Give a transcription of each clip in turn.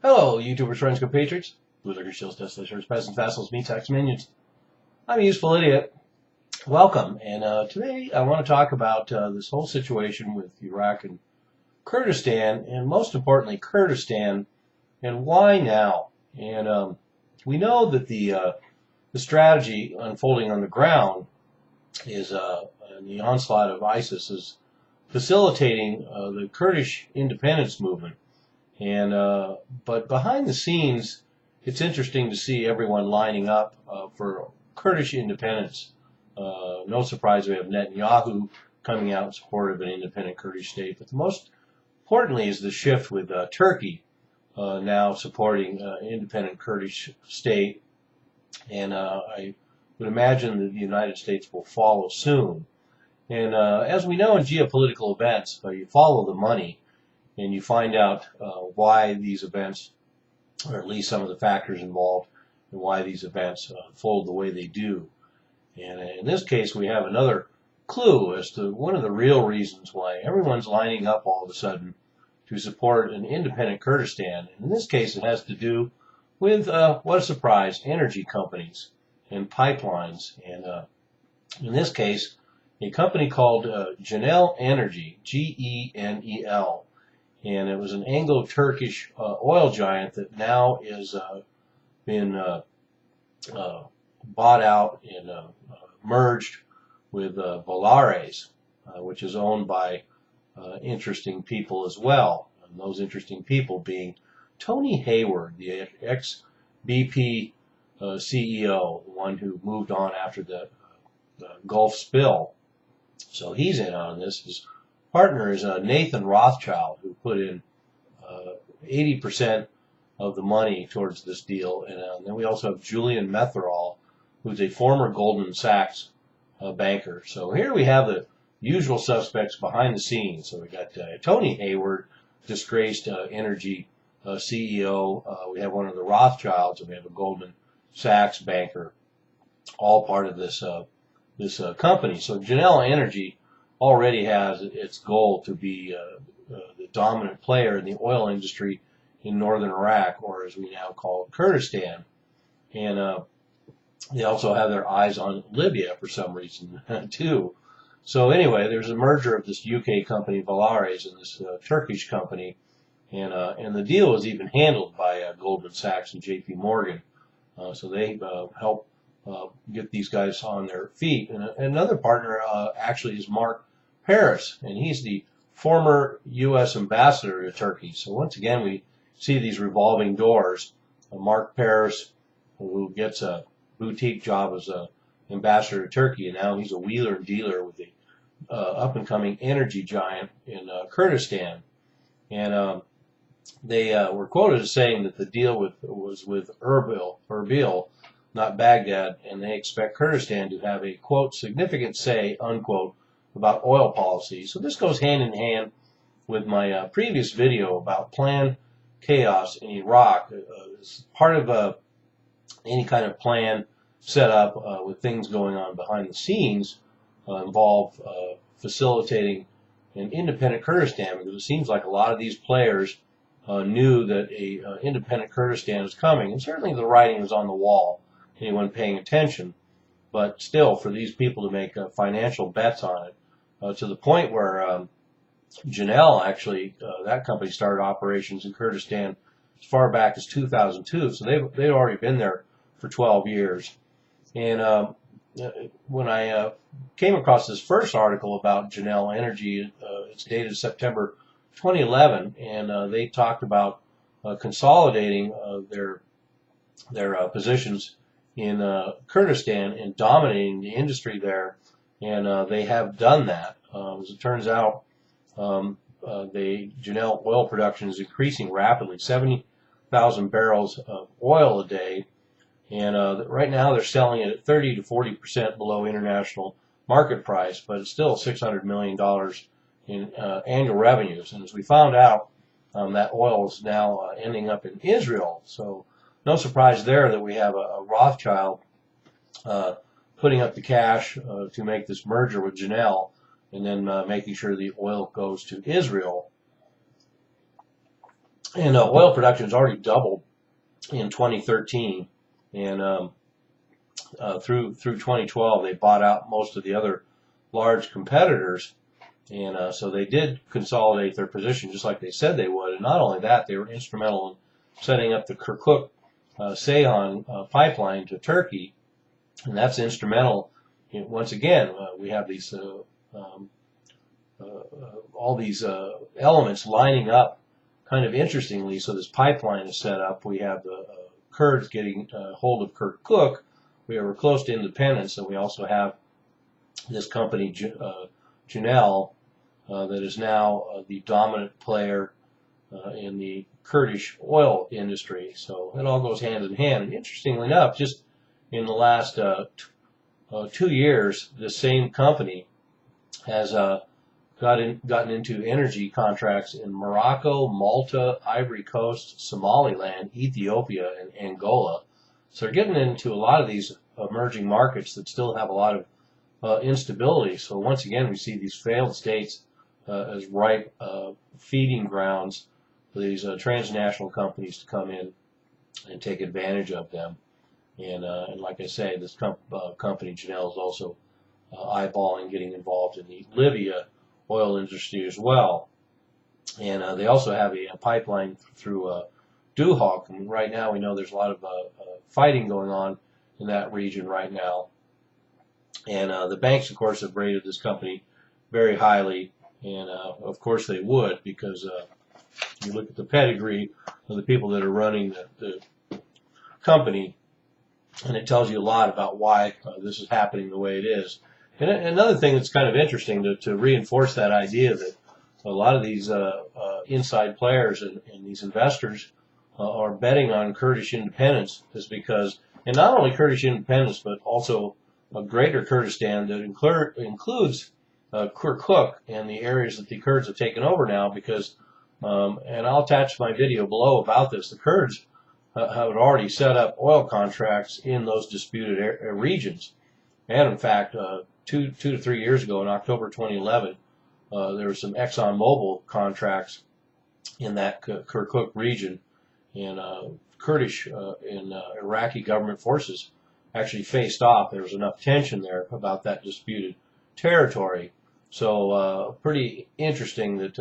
Hello, YouTubers, friends, compatriots, bootlickers, shills, desolators, peasants, vassals, meat sacks, minions. I'm a useful idiot. Welcome, and today I want to talk about this whole situation with Iraq and Kurdistan, and most importantly, Kurdistan, and why now. And we know that the strategy unfolding on the ground is the onslaught of ISIS is facilitating the Kurdish independence movement. But behind the scenes, it's interesting to see everyone lining up for Kurdish independence. No surprise we have Netanyahu coming out in support of an independent Kurdish state. But the most importantly is the shift with Turkey now supporting an independent Kurdish state. And I would imagine that the United States will follow soon. And as we know in geopolitical events, you follow the money. And you find out why these events, or at least some of the factors involved, and why these events unfold the way they do. And in this case, we have another clue as to one of the real reasons why everyone's lining up all of a sudden to support an independent Kurdistan. And in this case, it has to do with, what a surprise, energy companies and pipelines. And in this case, a company called GENEL Energy, GENEL. And it was an Anglo-Turkish oil giant that now is been bought out and merged with Vallares, which is owned by interesting people as well. And those interesting people being Tony Hayward, the ex-BP CEO, the one who moved on after the Gulf spill. So he's in on this. His partner is Nathan Rothschild, who put in 80% of the money towards this deal. And then we also have Julian Metherall, who's a former Goldman Sachs banker. So here we have the usual suspects behind the scenes. So we got Tony Hayward, disgraced energy CEO. We have one of the Rothschilds, and we have a Goldman Sachs banker, all part of this company. So GENEL Energy already has its goal to be the dominant player in the oil industry in northern Iraq, or as we now call it, Kurdistan. And they also have their eyes on Libya for some reason, too. So anyway, there's a merger of this UK company, Vallares, and this Turkish company. And the deal was even handled by Goldman Sachs and JP Morgan. So they help get these guys on their feet. And another partner actually is Mark Paris, and he's the former U.S. ambassador to Turkey. So once again, we see these revolving doors. Mark Paris, who gets a boutique job as an ambassador to Turkey, and now he's a wheeler and dealer with the up-and-coming energy giant in Kurdistan. And they were quoted as saying that the deal was with Erbil, not Baghdad, and they expect Kurdistan to have a, quote, significant say, unquote, about oil policy. So this goes hand in hand with my previous video about planned chaos in Iraq. It's part of any kind of plan set up with things going on behind the scenes involve facilitating an independent Kurdistan, because it seems like a lot of these players knew that a independent Kurdistan was coming, and certainly the writing was on the wall, anyone paying attention. But still, for these people to make financial bets on it, to the point where GENEL actually, that company started operations in Kurdistan as far back as 2002, so they've already been there for 12 years. And when I came across this first article about GENEL Energy, it's dated September 2011, and they talked about consolidating their positions in Kurdistan and dominating the industry there, and they have done that. As it turns out, the GENEL oil production is increasing rapidly, 70,000 barrels of oil a day, and right now they're selling it at 30 to 40% below international market price, but it's still $600 million in annual revenues. And as we found out, that oil is now ending up in Israel. So no surprise there that we have a Rothschild putting up the cash to make this merger with GENEL, and then making sure the oil goes to Israel. And oil production has already doubled in 2013, and through 2012 they bought out most of the other large competitors, and so they did consolidate their position just like they said they would. And not only that, they were instrumental in setting up the Kirkuk-Ceyhan pipeline to Turkey, and that's instrumental. Once again, we have these all these elements lining up kind of interestingly. So this pipeline is set up. We have the Kurds getting hold of Kirkuk. We are close to independence, and we also have this company, GENEL, that is now the dominant player in the Kurdish oil industry. So it all goes hand in hand. And interestingly enough, just in the last 2 years, this same company has gotten into energy contracts in Morocco, Malta, Ivory Coast, Somaliland, Ethiopia, and Angola. So they're getting into a lot of these emerging markets that still have a lot of instability. So once again, we see these failed states as ripe feeding grounds for these transnational companies to come in and take advantage of them. And like I say, this company, GENEL, is also eyeballing getting involved in the Libya oil industry as well. And they also have a pipeline through Duhok. And right now we know there's a lot of fighting going on in that region right now. And the banks, of course, have rated this company very highly. And of course they would, because you look at the pedigree of the people that are running the company, and it tells you a lot about why this is happening the way it is. And another thing that's kind of interesting to reinforce that idea that a lot of these inside players and these investors are betting on Kurdish independence is because, and not only Kurdish independence, but also a greater Kurdistan that includes Kirkuk and the areas that the Kurds have taken over now, because, and I'll attach my video below about this, the Kurds have already set up oil contracts in those disputed regions. And in fact, 2 to 3 years ago, in October 2011, there were some ExxonMobil contracts in that Kirkuk region, and Kurdish and Iraqi government forces actually faced off. There was enough tension there about that disputed territory. So pretty interesting that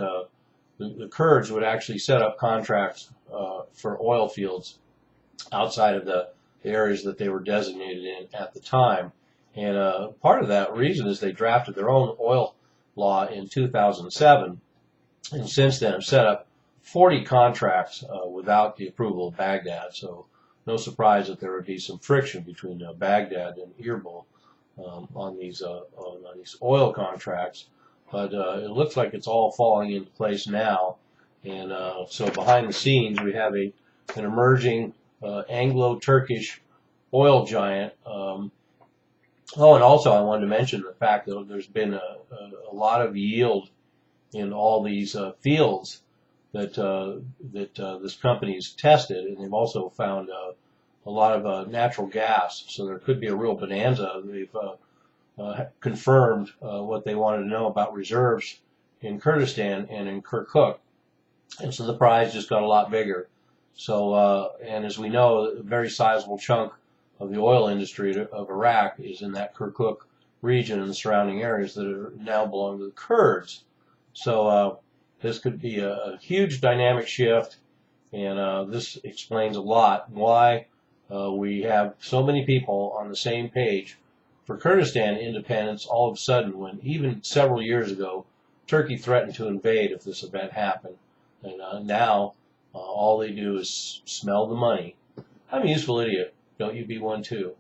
the Kurds would actually set up contracts for oil fields outside of the areas that they were designated in at the time. And part of that reason is they drafted their own oil law in 2007, and since then have set up 40 contracts without the approval of Baghdad. So no surprise that there would be some friction between Baghdad and Erbil on these oil contracts. But it looks like it's all falling into place now. And so behind the scenes, we have an emerging Anglo-Turkish oil giant. Oh, and also I wanted to mention the fact that there's been a lot of yield in all these fields that this company's tested, and they've also found a lot of natural gas. So there could be a real bonanza. They've confirmed what they wanted to know about reserves in Kurdistan and in Kirkuk, and so the prize just got a lot bigger. So, and as we know, a very sizable chunk of the oil industry of Iraq is in that Kirkuk region and the surrounding areas that are now belong to the Kurds. So this could be a huge dynamic shift, and this explains a lot why we have so many people on the same page for Kurdistan independence all of a sudden, when even several years ago Turkey threatened to invade if this event happened. And now all they do is smell the money. I'm a useful idiot. Don't you be one too.